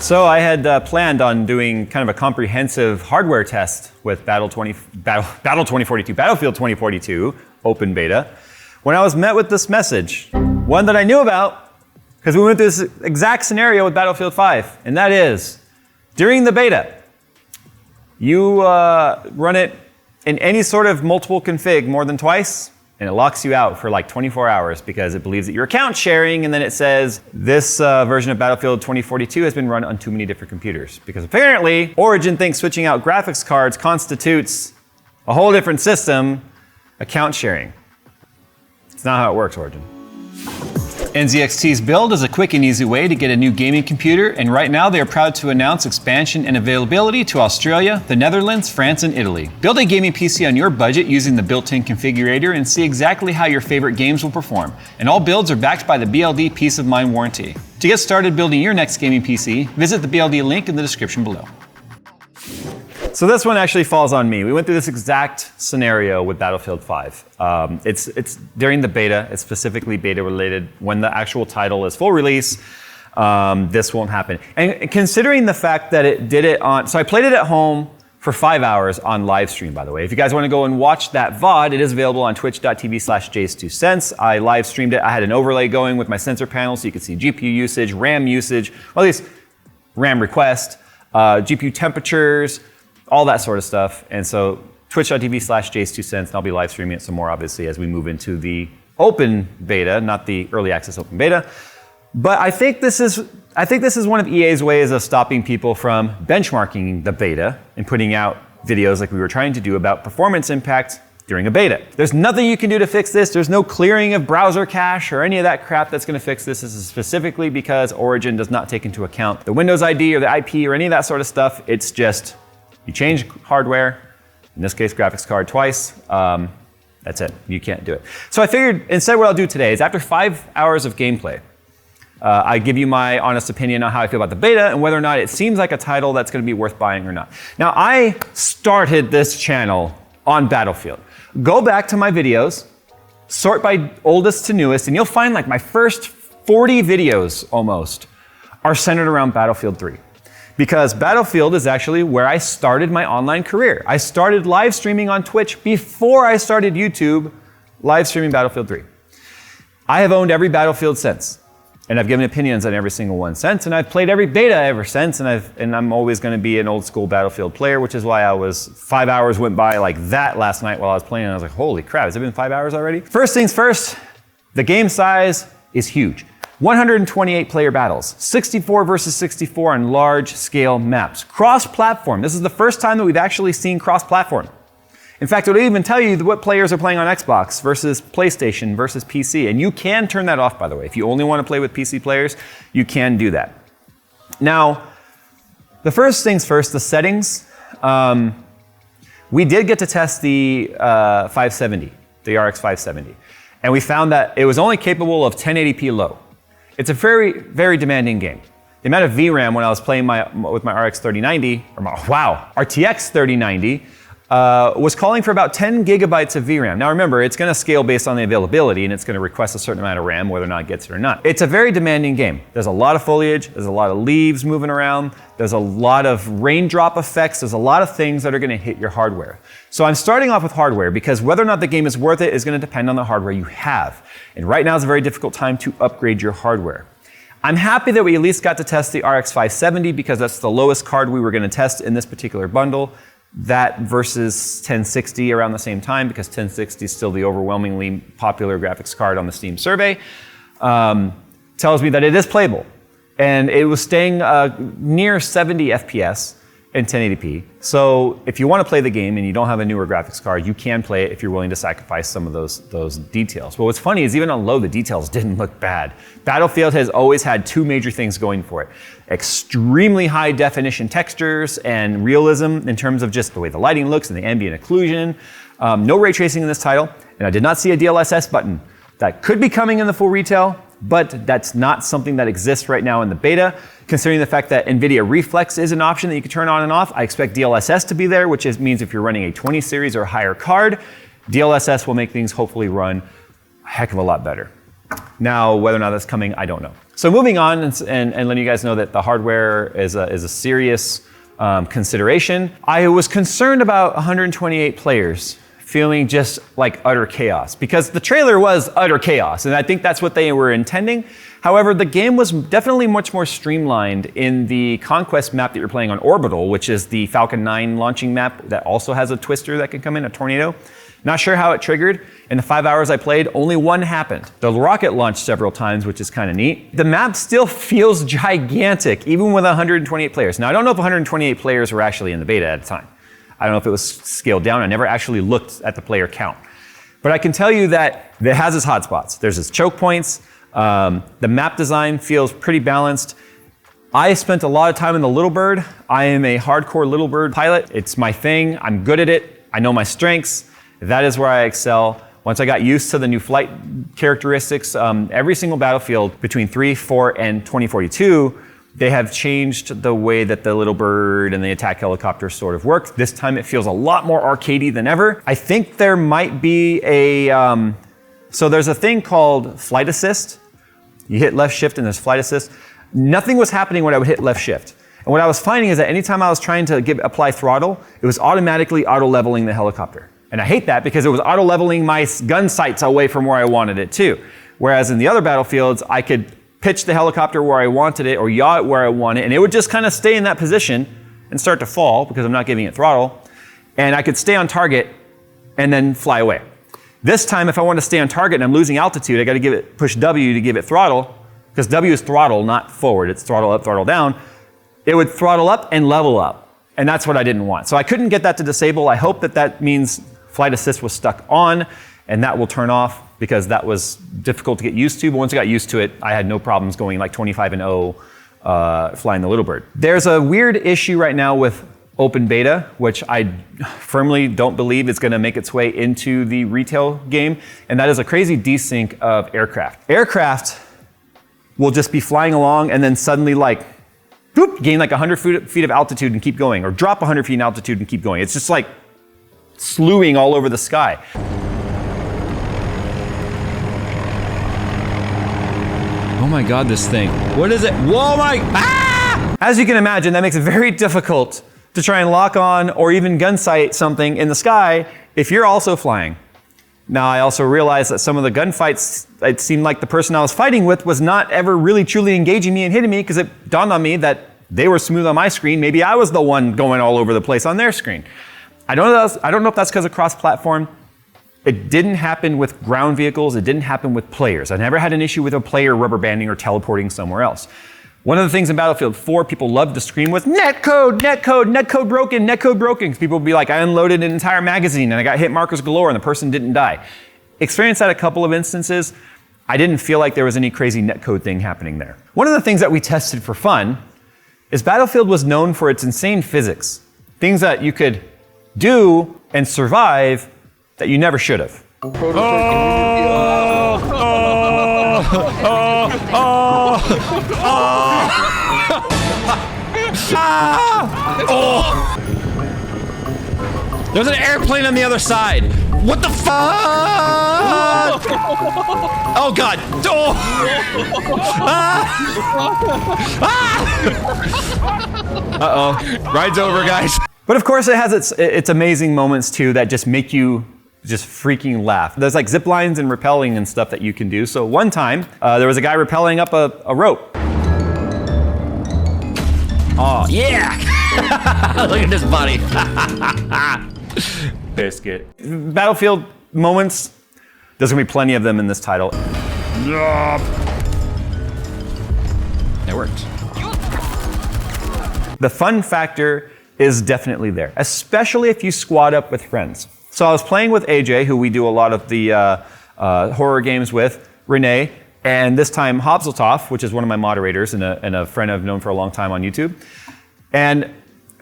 So I had planned on doing kind of a comprehensive hardware test with Battlefield 2042 open beta when I was met with this message, one that I knew about because we went through this exact scenario with Battlefield 5, and that is, during the beta, you run it in any sort of multiple config more than twice, and it locks you out for like 24 hours because it believes that you're account sharing, and then it says this version of Battlefield 2042 has been run on too many different computers. Because apparently, Origin thinks switching out graphics cards constitutes a whole different system, account sharing. It's not how it works, Origin. NZXT's build is a quick and easy way to get a new gaming computer, and right now they are proud to announce expansion and availability to Australia, the Netherlands, France, and Italy. Build a gaming PC on your budget using the built-in configurator and see exactly how your favorite games will perform. And all builds are backed by the BLD Peace of Mind warranty. To get started building your next gaming PC, visit the BLD link in the description below. So this one actually falls on me. We went through this exact scenario with Battlefield 5. It's during the beta. It's specifically beta related. When the actual title is full release, this won't happen. And considering the fact that it did it on, so I played it at home for 5 hours on live stream, by the way. If you guys want to go and watch that VOD, it is available on twitch.tv/jays2cents. I live streamed it. I had an overlay going with my sensor panel so you could see GPU usage, RAM usage, well, at least RAM request, GPU temperatures, all that sort of stuff. And so twitch.tv/jays2cents, and I'll be live streaming it some more, obviously, as we move into the open beta, not the early access open beta. But I think this is one of EA's ways of stopping people from benchmarking the beta and putting out videos like we were trying to do about performance impact during a beta. There's nothing you can do to fix this. There's no clearing of browser cache or any of that crap that's gonna fix this. This is specifically because Origin does not take into account the Windows ID or the IP or any of that sort of stuff. It's just, you change hardware, in this case graphics card twice, that's it, you can't do it. So I figured instead what I'll do today is after 5 hours of gameplay, I give you my honest opinion on how I feel about the beta and whether or not it seems like a title that's gonna be worth buying or not. Now I started this channel on Battlefield. Go back to my videos, sort by oldest to newest, and you'll find like my first 40 videos almost are centered around Battlefield 3. Because Battlefield is actually where I started my online career. I started live streaming on Twitch before I started YouTube live streaming Battlefield 3. I have owned every Battlefield since, and I've given opinions on every single one since, and I've played every beta ever since, and I'm always gonna be an old school Battlefield player, which is why 5 hours went by like that last night while I was playing, and I was like, holy crap, has it been 5 hours already? First things first, the game size is huge. 128 player battles, 64 versus 64 on large scale maps. Cross-platform, this is the first time that we've actually seen cross-platform. In fact, it'll even tell you what players are playing on Xbox versus PlayStation versus PC, and you can turn that off, by the way. If you only want to play with PC players, you can do that. Now, the first things first, the settings. We did get to test the 570, the RX 570, and we found that it was only capable of 1080p low. It's a very, very demanding game. The amount of VRAM when I was playing with my RTX 3090 was calling for about 10 gigabytes of VRAM. Now remember, it's gonna scale based on the availability and it's gonna request a certain amount of RAM whether or not it gets it or not. It's a very demanding game. There's a lot of foliage, there's a lot of leaves moving around, there's a lot of raindrop effects, there's a lot of things that are gonna hit your hardware. So I'm starting off with hardware because whether or not the game is worth it is gonna depend on the hardware you have. And right now is a very difficult time to upgrade your hardware. I'm happy that we at least got to test the RX 570 because that's the lowest card we were gonna test in this particular bundle. That versus 1060 around the same time, because 1060 is still the overwhelmingly popular graphics card on the Steam survey, tells me that it is playable. And it was staying near 70 FPS in 1080p. So if you want to play the game and you don't have a newer graphics card, you can play it if you're willing to sacrifice some of those details. But what's funny is even on low, the details didn't look bad. Battlefield has always had two major things going for it. Extremely high definition textures and realism in terms of just the way the lighting looks and the ambient occlusion. No ray tracing in this title, and I did not see a DLSS button. That could be coming in the full retail, but that's not something that exists right now in the beta. Considering the fact that NVIDIA Reflex is an option that you can turn on and off, I expect DLSS to be there, which means if you're running a 20 series or higher card, DLSS will make things hopefully run a heck of a lot better. Now, whether or not that's coming, I don't know. So moving on and letting you guys know that the hardware is a serious consideration. I was concerned about 128 players feeling just like utter chaos, because the trailer was utter chaos, and I think that's what they were intending. However, the game was definitely much more streamlined in the Conquest map that you're playing on Orbital, which is the Falcon 9 launching map that also has a twister that can come in, a tornado. Not sure how it triggered. In the 5 hours I played, only one happened. The rocket launched several times, which is kind of neat. The map still feels gigantic, even with 128 players. Now, I don't know if 128 players were actually in the beta at the time. I don't know if it was scaled down. I never actually looked at the player count. But I can tell you that it has its hotspots. There's its choke points. The map design feels pretty balanced. I spent a lot of time in the Little Bird. I am a hardcore Little Bird pilot. It's my thing. I'm good at it. I know my strengths. That is where I excel. Once I got used to the new flight characteristics, every single Battlefield between 3, 4, and 2042, they have changed the way that the Little Bird and the attack helicopter sort of work. This time it feels a lot more arcadey than ever. I think there might be so there's a thing called flight assist. You hit left shift and there's flight assist. Nothing was happening when I would hit left shift. And what I was finding is that anytime I was trying to apply throttle, it was automatically auto-leveling the helicopter. And I hate that because it was auto-leveling my gun sights away from where I wanted it to. Whereas in the other battlefields, I could pitch the helicopter where I wanted it or yaw it where I wanted it, and it would just kind of stay in that position and start to fall because I'm not giving it throttle. And I could stay on target and then fly away. This time, if I want to stay on target and I'm losing altitude, I got to push W to give it throttle, because W is throttle, not forward. It's throttle up, throttle down. It would throttle up and level up. And that's what I didn't want. So I couldn't get that to disable. I hope that means flight assist was stuck on, and that will turn off, because that was difficult to get used to. But once I got used to it, I had no problems going like 25-0 flying the Little Bird. There's a weird issue right now with open beta, which I firmly don't believe is going to make its way into the retail game, and that is a crazy desync of aircraft. Aircraft will just be flying along and then suddenly like, boop, gain like 100 feet of altitude and keep going, or drop 100 feet in altitude and keep going. It's just like slewing all over the sky. Oh my God, this thing. What is it? Whoa, ah! As you can imagine, that makes it very difficult to try and lock on or even gun sight something in the sky if you're also flying. Now, I also realized that some of the gunfights, it seemed like the person I was fighting with was not ever really truly engaging me and hitting me, because it dawned on me that they were smooth on my screen. Maybe I was the one going all over the place on their screen. I don't know if that's because of cross-platform. It didn't happen with ground vehicles. It didn't happen with players. I never had an issue with a player rubber banding or teleporting somewhere else. One of the things in Battlefield 4 people loved to scream was netcode, netcode, netcode broken, netcode broken. Because people would be like, I unloaded an entire magazine and I got hit markers galore and the person didn't die. Experienced that a couple of instances. I didn't feel like there was any crazy netcode thing happening there. One of the things that we tested for fun is Battlefield was known for its insane physics. Things that you could do and survive that you never should have. There's an airplane on the other side. What the fuck? Oh God. Oh. Uh-oh. Ride's over, guys. But of course it has its amazing moments too that just make you just freaking laugh. There's like zip lines and rappelling and stuff that you can do. So one time, there was a guy rappelling up a rope. Oh, yeah! Look at this body. Biscuit. Battlefield moments, there's gonna be plenty of them in this title. It worked. The fun factor is definitely there, especially if you squad up with friends. So I was playing with AJ, who we do a lot of the horror games with, Renee, and this time Hobzeltoff, which is one of my moderators and a friend I've known for a long time on YouTube. And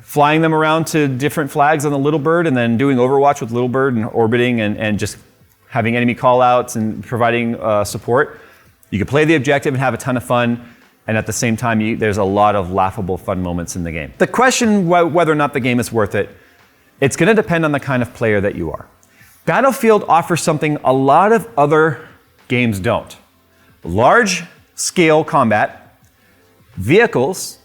flying them around to different flags on the Little Bird, and then doing Overwatch with Little Bird and orbiting and just having enemy callouts and providing support. You can play the objective and have a ton of fun, and at the same time, there's a lot of laughable fun moments in the game. The question whether or not the game is worth it, it's going to depend on the kind of player that you are. Battlefield offers something a lot of other games don't. Large scale combat, vehicles,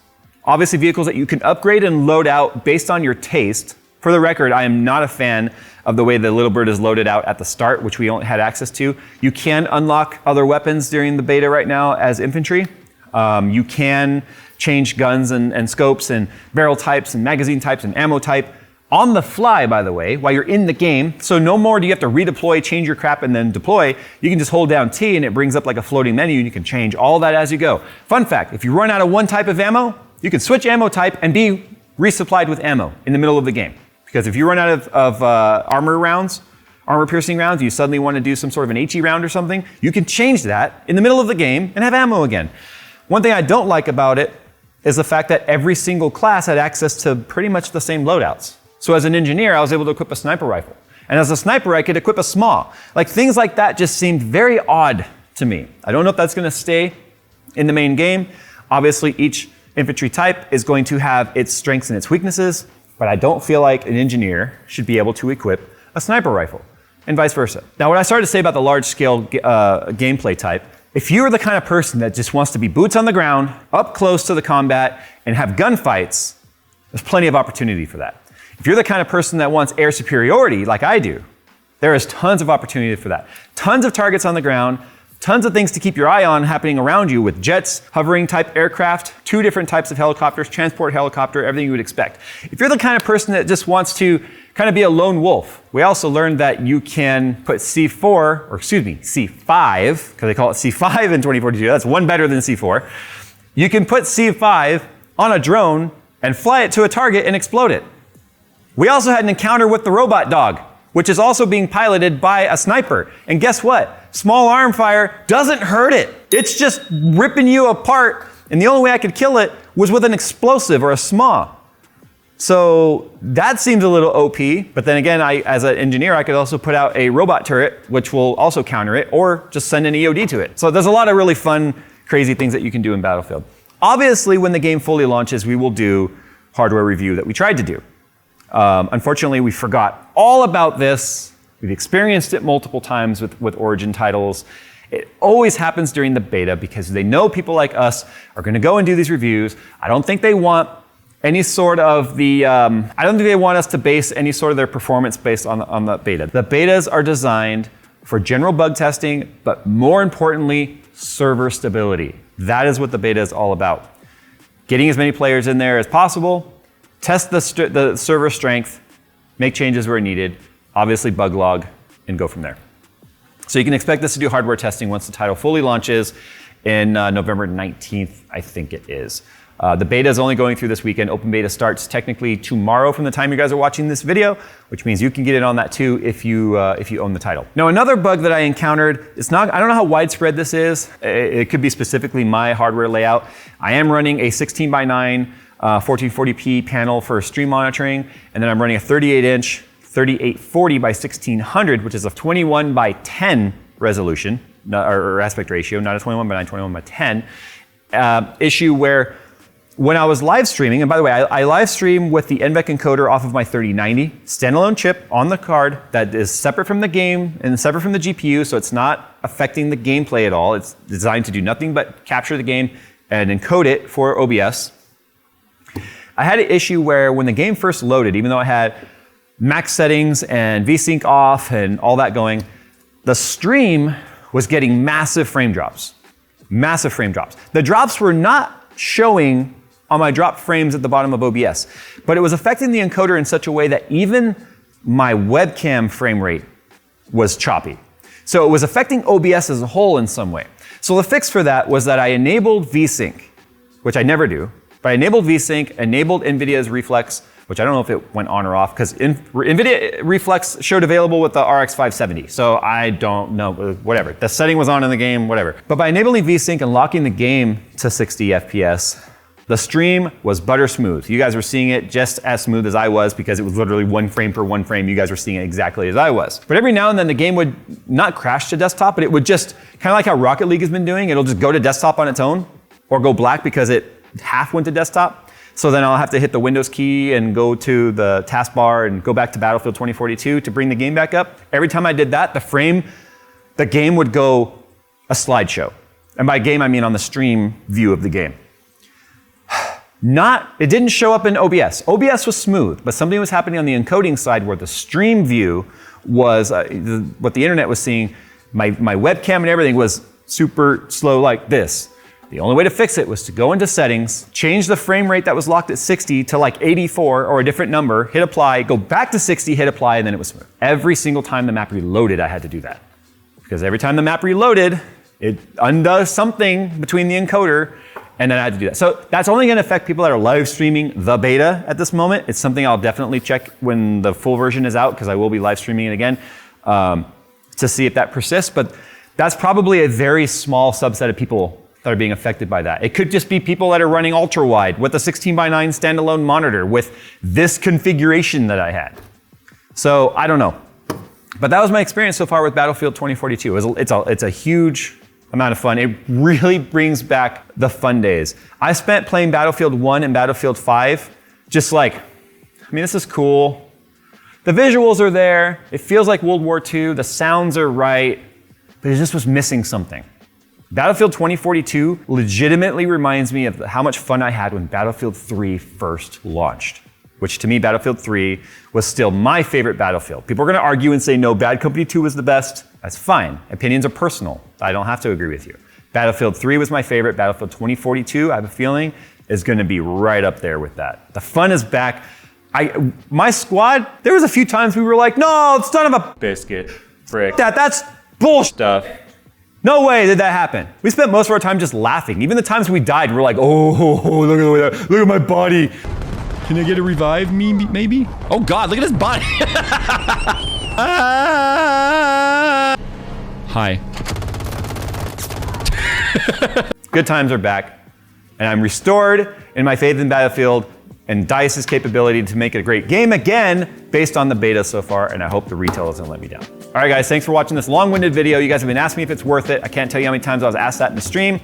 obviously vehicles that you can upgrade and load out based on your taste. For the record, I am not a fan of the way the Little Bird is loaded out at the start, which we only had access to. You can unlock other weapons during the beta right now as infantry. You can change guns and scopes and barrel types and magazine types and ammo type on the fly, by the way, while you're in the game. So no more do you have to redeploy, change your crap, and then deploy. You can just hold down T and it brings up like a floating menu and you can change all that as you go. Fun fact, if you run out of one type of ammo, you can switch ammo type and be resupplied with ammo in the middle of the game. Because if you run out of armor piercing rounds, you suddenly want to do some sort of an HE round or something, you can change that in the middle of the game and have ammo again. One thing I don't like about it is the fact that every single class had access to pretty much the same loadouts. So as an engineer, I was able to equip a sniper rifle. And as a sniper, I could equip a SMAW. Like things like that just seemed very odd to me. I don't know if that's going to stay in the main game. Obviously, each infantry type is going to have its strengths and its weaknesses, but I don't feel like an engineer should be able to equip a sniper rifle, and vice versa. Now, what I started to say about the large-scale gameplay type, if you're the kind of person that just wants to be boots on the ground, up close to the combat, and have gunfights, there's plenty of opportunity for that. If you're the kind of person that wants air superiority, like I do, there is tons of opportunity for that. Tons of targets on the ground, tons of things to keep your eye on happening around you with jets, hovering type aircraft, 2 different types of helicopters, transport helicopter, everything you would expect. If you're the kind of person that just wants to kind of be a lone wolf, we also learned that you can put C5, because they call it C5 in 2042, that's one better than C4. You can put C5 on a drone and fly it to a target and explode it. We also had an encounter with the robot dog, which is also being piloted by a sniper. And guess what? Small arm fire doesn't hurt it. It's just ripping you apart. And the only way I could kill it was with an explosive or a SMAW. So that seems a little OP. But then again, as an engineer, I could also put out a robot turret, which will also counter it, or just send an EOD to it. So there's a lot of really fun, crazy things that you can do in Battlefield. Obviously, when the game fully launches, we will do hardware review that we tried to do. Unfortunately, we forgot all about this. We've experienced it multiple times with Origin titles. It always happens during the beta because they know people like us are going to go and do these reviews. I don't think they want any sort of I don't think they want us to base any sort of their performance based on the beta. The betas are designed for general bug testing, but more importantly, server stability. That is what the beta is all about. Getting as many players in there as possible, test the server strength, make changes where needed, obviously bug log, and go from there. So you can expect us to do hardware testing once the title fully launches in November 19th, I think it is. The beta is only going through this weekend. Open beta starts technically tomorrow from the time you guys are watching this video, which means you can get in on that too if you own the title. Now, another bug that I encountered, I don't know how widespread this is. It could be specifically my hardware layout. I am running a 16:9 1440p panel for stream monitoring, and then I'm running a 38-inch 3840 by 1600, which is a 21:10 resolution, or aspect ratio, not a 21:9, 21:10 issue where when I was live streaming, and by the way, I live stream with the NVEC encoder off of my 3090 standalone chip on the card that is separate from the game and separate from the GPU, so it's not affecting the gameplay at all. It's designed to do nothing but capture the game and encode it for OBS. I had an issue where when the game first loaded, even though I had max settings and VSync off and all that going, the stream was getting massive frame drops. Massive frame drops. The drops were not showing on my drop frames at the bottom of OBS, but it was affecting the encoder in such a way that even my webcam frame rate was choppy. So it was affecting OBS as a whole in some way. So the fix for that was that I enabled VSync, which I never do, but I enabled VSync, enabled NVIDIA's Reflex, which I don't know if it went on or off, because NVIDIA Reflex showed available with the RX 570, so I don't know, whatever. The setting was on in the game, whatever. But by enabling VSync and locking the game to 60 FPS, the stream was butter smooth. You guys were seeing it just as smooth as I was because it was literally one frame per one frame. You guys were seeing it exactly as I was. But every now and then the game would not crash to desktop, but it would just, kind of like how Rocket League has been doing, it'll just go to desktop on its own or go black because it half went to desktop. So then I'll have to hit the Windows key and go to the taskbar and go back to Battlefield 2042 to bring the game back up. Every time I did that, the game would go a slideshow. And by game, I mean on the stream view of the game. It didn't show up in OBS. OBS was smooth, but something was happening on the encoding side where the stream view was, what the internet was seeing, my webcam and everything was super slow like this. The only way to fix it was to go into settings, change the frame rate that was locked at 60 to like 84 or a different number, hit apply, go back to 60, hit apply, and then it was smooth. Every single time the map reloaded, I had to do that. Because every time the map reloaded, it undoes something between the encoder, and then I had to do that. So that's only gonna affect people that are live streaming the beta at this moment. It's something I'll definitely check when the full version is out, because I will be live streaming it again to see if that persists. But that's probably a very small subset of people that are being affected by that. It could just be people that are running ultra wide with a 16:9 standalone monitor with this configuration that I had. So I don't know. But that was my experience so far with Battlefield 2042. It's a huge amount of fun. It really brings back the fun days. I spent playing Battlefield 1 and Battlefield 5 just like, I mean, this is cool. The visuals are there. It feels like World War II. The sounds are right, but it just was missing something. Battlefield 2042 legitimately reminds me of how much fun I had when Battlefield 3 first launched, which to me, Battlefield 3 was still my favorite Battlefield. People are gonna argue and say, no, Bad Company 2 was the best. That's fine. Opinions are personal. I don't have to agree with you. Battlefield 3 was my favorite. Battlefield 2042, I have a feeling, is gonna be right up there with that. The fun is back. My squad, there was a few times we were like, no, son of a biscuit, frick. That's bullshit stuff. No way did that happen. We spent most of our time just laughing. Even the times we died, we're like, oh, look at my body. Can I get a revive me, maybe? Oh God, look at his body. Hi. Good times are back, and I'm restored in my faith in Battlefield and DICE's capability to make it a great game again based on the beta so far, and I hope the retail doesn't let me down. All right, guys, thanks for watching this long-winded video. You guys have been asking me if it's worth it. I can't tell you how many times I was asked that in the stream.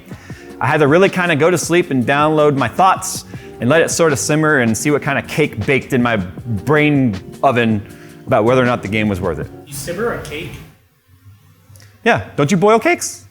I had to really kind of go to sleep and download my thoughts and let it sort of simmer and see what kind of cake baked in my brain oven about whether or not the game was worth it. You simmer a cake? Yeah, don't you boil cakes?